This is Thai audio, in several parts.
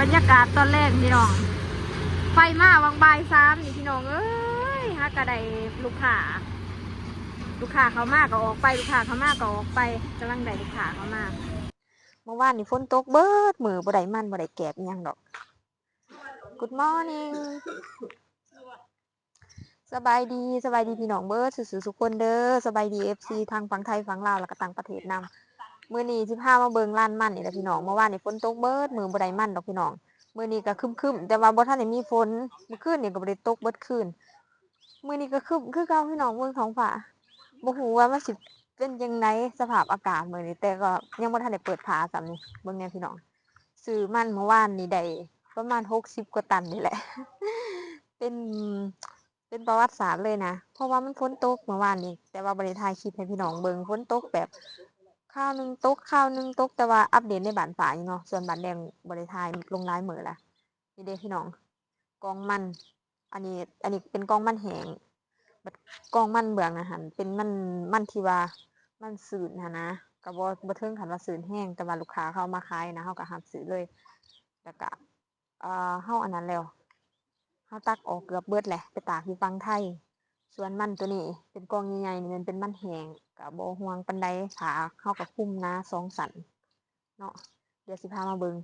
บรรยากาศตอนแรกพี่น้องไฟมาวังบ่าย3นี่พี่น้องเอ้ยฮะกระไดลูกค้าเขามากก็ออกไปลูกค้าเขามากก็ออกไปกำลังได้ลูกค้าเขามาเมื่อวานนี่ฝนตกเบิดมือบ่ได้มันบ่ได้แกบอิหยังดอก Good morning สบายดีพี่น้องเบิดสุสุคนเด้อสบายดี FC ทางฝั่งไทยฝั่งลาวแล้วก็ต่างประเทศนำมื้อนี้สิพามาเบิ่งร้านมันนี่แหละพี่น้องเมื่อวานนี่ฝนตกเบิดมือบ่ได้มันดอกพี่น้องมื้อนี้ก็ครึมๆแต่ว่าบ่ทันได้มีฝนเมื่อคืนนี่ก็บ่ได้ตกเบิดคืนมื้อนี้ก็ครึมคือเก่าพี่น้องเบิ่งท้องฟ้าบ่ฮู้ว่ามันสิเป็นจังไดสภาพอากาศมื้อนี้แต่ก็ยังบ่ทันได้เปิดผาซ้ำนี่เบิ่งแน่พี่น้องซื้อมันเมื่อวานนี่ได้ประมาณ60กว่าตันนี่แหละ เป็นประวัติศาสตร์เลยนะเพราะว่ามันฝนตกเมื่อวานนี้แต่ว่าบ่ได้ถ่ายคลิปให้พี่น้องเบิ่งฝนตกแบบข้าวหนึงตกข้าวหนึงตกแต่ว่าอัปเดตในบ้านฝายเนาะส่วนบ้านแดงบ่ได้ถ่ายลงหลายมื้อละนี่เด้พี่น้องกองมันอันนี้เป็นกองมันแห้งบัดกองมันเบืองนะหั่นเป็นมันที่ว่ามันสืดหั้นนะก็บ่ถึงขั้นว่าสืดแห้งแต่ว่าลูกค้าเขาเอามาขายนะเฮาก็รับซื้อเลยแล้วก็เฮาอันนั้นแล้วเฮาตักออกเกือบเบิดแหละไปตากอยู่ฝั่งไทยส่วนมันตัวนี้เป็นกองใหญ่ๆนี่มันเป็นมันแห้งก็บ่ห่วงปานใดถ้าเฮาก็คุมนะ2สันเนาะเดี๋ยวสิพามาเบิ่ง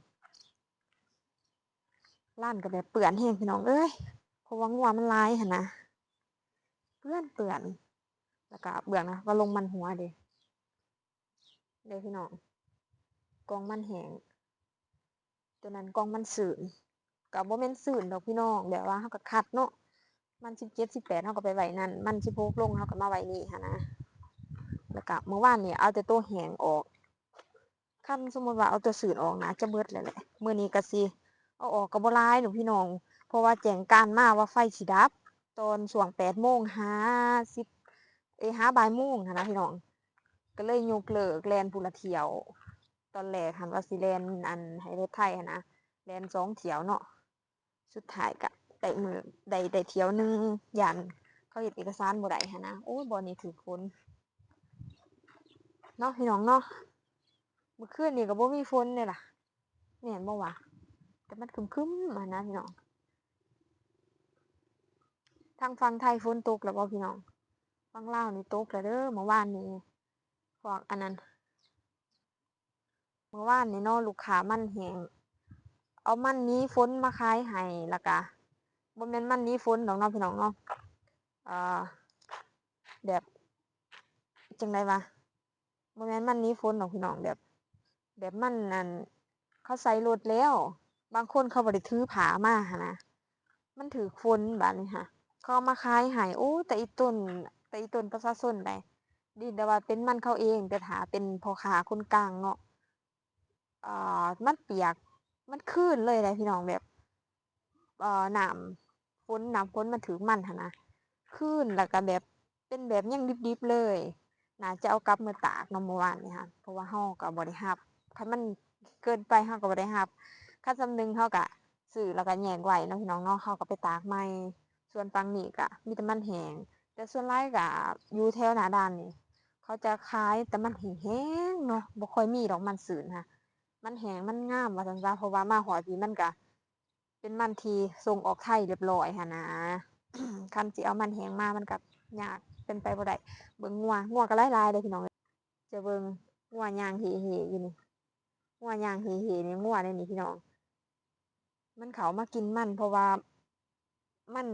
ร้านก็แบบเปื้อนแฮงพี่น้องเอ้ยเพราะว่างัวมันหลายหั้นนะเปื้อนแล้วก็เบื้องนะว่าลงมันหัวเด้พี่น้องกองมันแห้งตัวนั้นกองมันสืนก็บ่แม่นสืนดอกพี่น้องแบบว่าเฮาก็คัดเนาะมัน17 18เฮาก็ไปไว้นั่นมัน16ลงเฮาก็มาไว้นี่หั้นนะแล้วก็เมื่อวานนี่เอาแต่ตัวแห้งออกคันสมมุติว่าเอาตัวสืนออกนะจะเบิดแล้วแหละมื้อนี้ก็สิเอาออกก็บ่หลายดอกพี่น้องเพราะว่าแจ้งการมาว่าไฟสิดับตอนช่วง8:50หาบ่ายโมงหั้นนะพี่น้องก็เลยยกเลิกแล่นพู้นละเที่ยวตอนแรกหั้นว่าสิแล่นอันให้รถไถหั้นนะแล่น2เที่ยวเนาะสุดท้ายก็ได้มื้อได้เที่ยวหนึ่งย้านเขาเฮ็ดเอกสารบ่ได้หั้นนะโอ้ยบ่นี่ถูกฝนเนาะพี่น้องเนาะเมื่อคืนนี่ก็บ่มีฝนเลยล่ะแม่นบ่วะแต่มันครึมๆหั้นนะพี่น้องทางฝั่งไทยฝนตกแล้วบ่พี่น้องฝั่งลาวนี่ตกแล้วเด้อเมื่อวานนี้พวกอันนั้นเมื่อวานนี่เนาะลูกค้ามันแห้งเอามันหนีฝนมาขายให้แล้วก็บ่แม่นมันหนีฝนดอกเนาะพี่น้องเนาะอ่าแบบจั่งใดวะบ่แม่นมันหนีฝนดอกพี่น้องแบบมันนั่นเขาใส่รถแล้วบางคนเขาบ่ได้ถือผ้ามาหั้นนะมันถูกฝนบัดนี้ค่ะเขาเอามาขายให้โอ้แต่อีต้นประชาชนได้ดีแต่ว่าเป็นมันเขาเองแต่ถ้าเป็นพ่อค้าคนกลางเนาะมันเปียกมันคืนเลยแหละพี่น้องแบบน้ำฝนมันถูกมันหั้นนะคืนแล้วก็แบบเป็นแบบยังดิบๆเลยน่าจะเอากลับมาตากเนาะเมื่อวานนี่ค่ะเพราะว่าเฮาก็บ่ได้รับคันมันเกินไปเฮาก็บ่ได้รับคันส่ำหนึ่งเฮาก็ซื้อแล้วก็แยกไว้เนาะพี่น้องเนาะเฮาก็ไปตากใหม่ส่วนฝั่งนี้ก็มีแต่มันแห้งแต่ส่วนหลายก็อยู่แถวหน้าด่านนี่เขาจะขายแต่มันแห้งๆเนาะบ่ค่อยมีดอกมันสืนค่ะมันแห้งมันงามว่าซั่นซะเพราะว่ามาฮอดพี่มันก็เป็นมันที่ส่งออกไทยเรียบร้อยหั้นนะ คันสิเอามันแห้งมามันก็ยากเป็นไปบ่ได้เบิ่งงัวก็หลายๆเด้อพี่น้องจะเบิ่งงัวย่างเหๆอยู่นี่งัวย่างเหๆนี่งัวในนี่พี่น้องมันเข้ามากินมันเพราะว่ามัน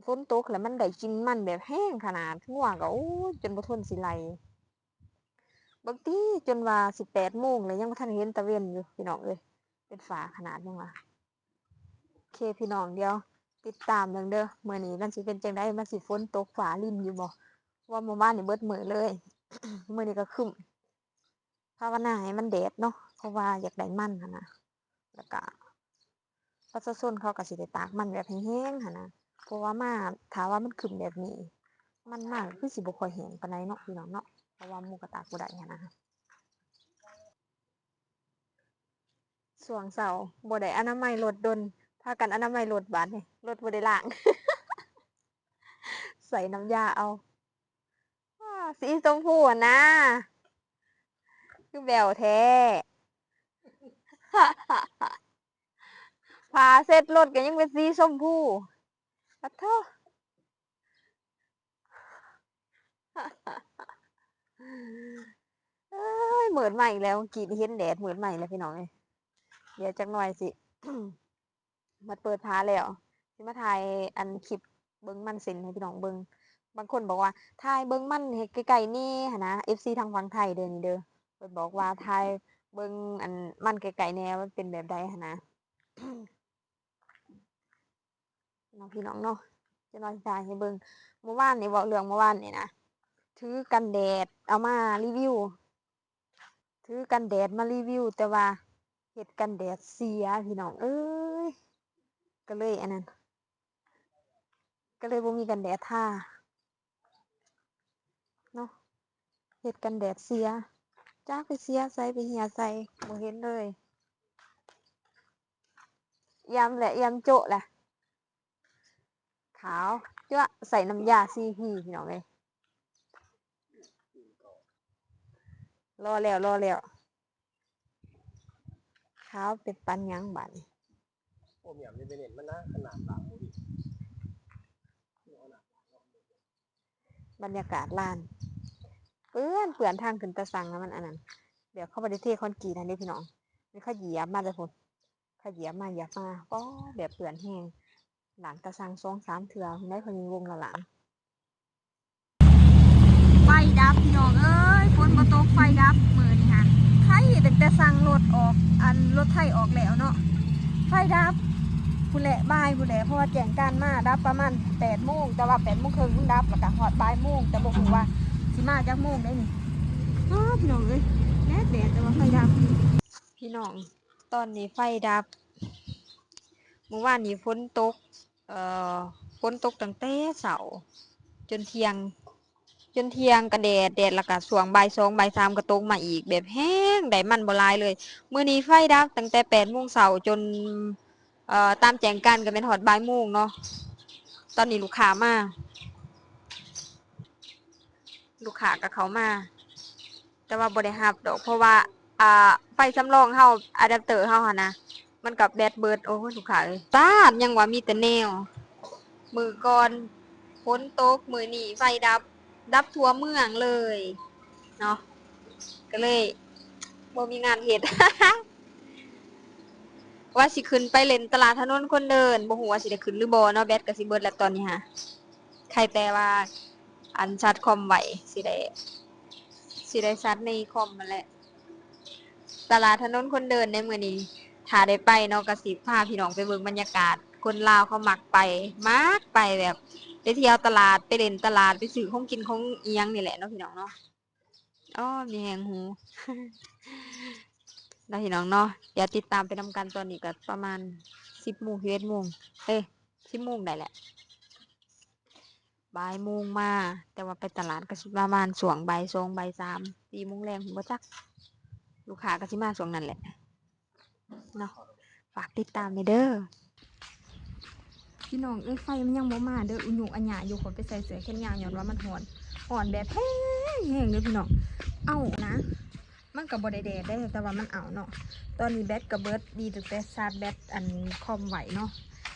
ฝนตกแล้วมันได้กินมันแบบแห้งขนาดงัวก็โอ้ยจนบ่ทนสิไล่บางทีจนว่า18โมงแล้วยังบ่ทันเห็นตะเวนอยู่พี่น้องเอ้ยเป็นฟ้าขนาดยังว่าโอเคพี่น้องเดี๋ยวติดตามเบิ่งเด้อมื้อนี้มันสิเป็นจังไดมันสิฝนตกฟ้ารินอยู่บ่ว่าเมื่อวานนี่เบิดมื้อเลย มื้อนี้ก็ครึ้มภาวนาให้มันแดดเนาะเพราะว่าอยากได้มันหั้นนะแล้วก็ประชาชนเขาก็สิได้ตากมันแบบแห้งๆหั้นนะเพราะว่ามาถ้าว่ามันครึ้มแบบนี้มันมากคือสิบ่ค่อยแห้งปานใดเนาะพี่น้องเนาะเพราะว่าหมู่ก็ตากบ่ได้หั้นนะช่วงเช้าบ่ได้อนามัยรถดนพากันอนามัยรถบัดนี้รถบ่ได้ล้างใส่น้ำยาเอาสีชมพูอะนะคือแบ๊วแท้ าเสร็จรถก็ยังเป็นสีชมพูปะโทเอ้ยเหมือนใหม่แล้วกีดเห็นแดดเหมือนใหม่แล้วพี่น้องเดี๋ยวจักหน่อยสิ มาเปิดพาแล้วสิมาถ่ายอันคลิปเบิ้งมันเซ็นให้พี่น้องเบิ้งบางคนบอกว่าถ่ายเบิ้งมันให้ไกลๆนี่หนนะ FC ทางฝั่งไทยเด้อนี่เด้อเพิ่นบอกว่าถ่ายเบิ้งอันมันไกลๆแนวมันเป็นแบบใดหนนะ น้องพี่น้องเนาะจะนอนถ่ายให้เบิ้งเมื่อวานนี่เว้าเรื่องเมื่อวานนี่นะถือกันแดดเอามารีวิวถือกันแดดมารีวิวแต่ว่าเฮ็ดกันแดดเสียพี่น้องเอ้ยก็เลยอันนั้นก็เลยบ่มีกันแดดทาเนาะเฮ็ดกันแดดเสียจักไปเสียใส่ไปเหี่ยใส่บ่เห็นเลยยามแหละยามโจ๊ะแหละขาวจ้ะใส่น้ำยา CP พี่น้องเอ้ยรอแล้วขาวเป็นปันหยังบัดนี้ โอ้เมียมนี่เป็นเห็นมันนะขนาดหลังดิ บรรยากาศลานเปื้อนทางขึ้นตะสังนะมันอันนั้นเดี๋ยวเข้าไปในเทคอนกรีตอันนี้พี่น้องนี่เขาเหยียบมาเลยพุ่นเขาเหยียบมาป้อแบบเปื้อนแห้งหลังตะสัง2-3เถื่อได้พยิงวงละหลังไฟดับพี่น้องเอ้ยฝนบ่ตกไฟดับมื้อนี้ค่ะใครตั้งแต่สั่งรถออกอันรถไถออกแล้วเนาะไฟดับผู้แหละบ่ายผู้แหละเพราะว่าแจ้งการมาดับประมาณ8 โมงแต่ว่า8 โมงครึ่งเพิ่งดับแล้วก็ฮอดบ่ายโมงแต่บ่ฮู้ว่าสิมาจักโมงได้นี่พี่น้องเอ้ยแดดแต่ว่าไฟดับพี่น้องตอนนี้ไฟดับเมื่อวานนี้ฝนตกฝนตกตั้งแต่เช้าจนเที่ยงก็แดดแล้วก็ช่วงบ่าย2บ่าย3ก็ตกมาอีกแบบแห้งได้มันบ่หลายเลยมื้อนี้ไฟดับตั้งแต่8 โมงเช้าจนตามแจ้งการก็เป็นฮอดบ่ายโมงเนาะตอนนี้ลูกค้ามาก็เข้ามาแต่ว่าบ่ได้รับดอกเพราะว่าไฟสำรองเฮาอะแดปเตอร์เฮาหั่นนะมันกับแบตเบิดโอ้ยลูกค้าเอ้ยตาดยังว่ามีแต่แนวมื้อก่อนฝนตกมื้อนี้ไฟดับทั่วเมืองเลยเนาะก็เลยบ่มีงานเฮ็ด ว่าสิขึ้นไปเล่นตลาดถนนคนเดินบ่ฮู้ว่าสิได้ขึ้นหรือบ่เนาะแบตก็สิเบิดแล้วตอนนี้ฮะใครแต่ว่าอันชาร์จคอมไว้สิได้ชาร์จในคอมนั่นแหละตลาดถนนคนเดินในมื้อนี้ถ้าได้ไปเนาะก็สิพาพี่น้องไปเบิ่งบรรยากาศคนลาวเขามักไปแบบไปเที่ยวตลาดไปเล่นตลาดไปซื้อของกินของอีหยังนี่แหละเนาะพี่น้องเนาะอ้อมีแฮงหู นะพี่น้องเนาะเดี๋ยวติดตามไปนำกันตอนนี้ก็ประมาณ10 โมง11 โมง10 โมงได้แหละบ่ายโมงมาแต่ว่าไปตลาดก็สิประมาณช่วงบ่าย2บ่าย3 4 โมงแรงผมบ่จักลูกค้าก็สิมาช่วงนั้นแหละเนาะฝากติดตามเด้อพี่น้องไฟมันยังบ่มาเด้ออุยุอัญญาอยู่ขอไปใส่เสื้อแขนยาวย้อนว่ามันร้อนแบบแห้งเด้อพี่น้องเอ้านะมันก็บ่ได้แดดได้แต่ว่ามันเอาเนาะตอนนี้แบตก็เบิดดีตั้งแต่ชาร์จแบตอันคอมไหวเนาะ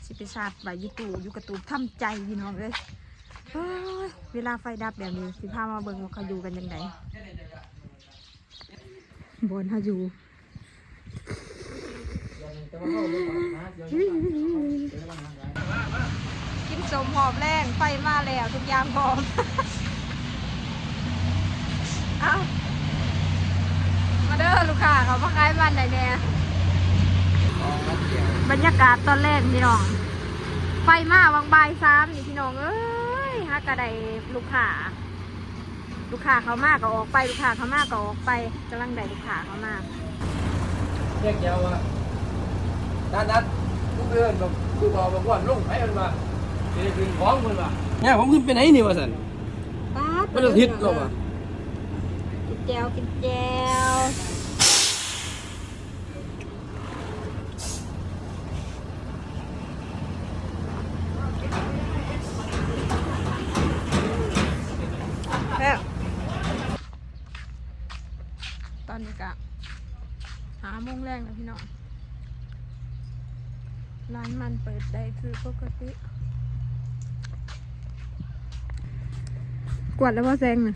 สิไปชาร์จไว้อยู่กระตูทำใจพี่น้องเอ้ยเวลาไฟดับแบบนี้สิพามาเบิ่งว่าเขาอยู่กันยังไงบนเขาอยู่กินสมหอบแรงไฟมาแล้วทุกอย่างพร้อม เอามาเด้อลูกค้าเขามาขายมันไหนเนี่ยบรรยากาศตอนแรกพี่น้องไฟมาวังบ่าย3นี่พี่น้องเอ้ยฮักกระไดลูกค้าเขามากก็ออกไปลูกค้าเขามากก็ออกไปกำลังได้ลูกค้าเขามาก เรียกยาวว่านัดลูกเอิญบอกลูกบอกว่าลุงให้มันมาจะได้ขึ้นของมันมาเนี่ยผมขึ้นไปไหนนี่วะสันไม่ต้องทิศหรอกว่ะกินแจวตอนนี้ก็5 โมงแรงแล้วพี่น้อง ร้านมันเปิดได้คือปกติกวาดแล้วว่าแซงน่ะ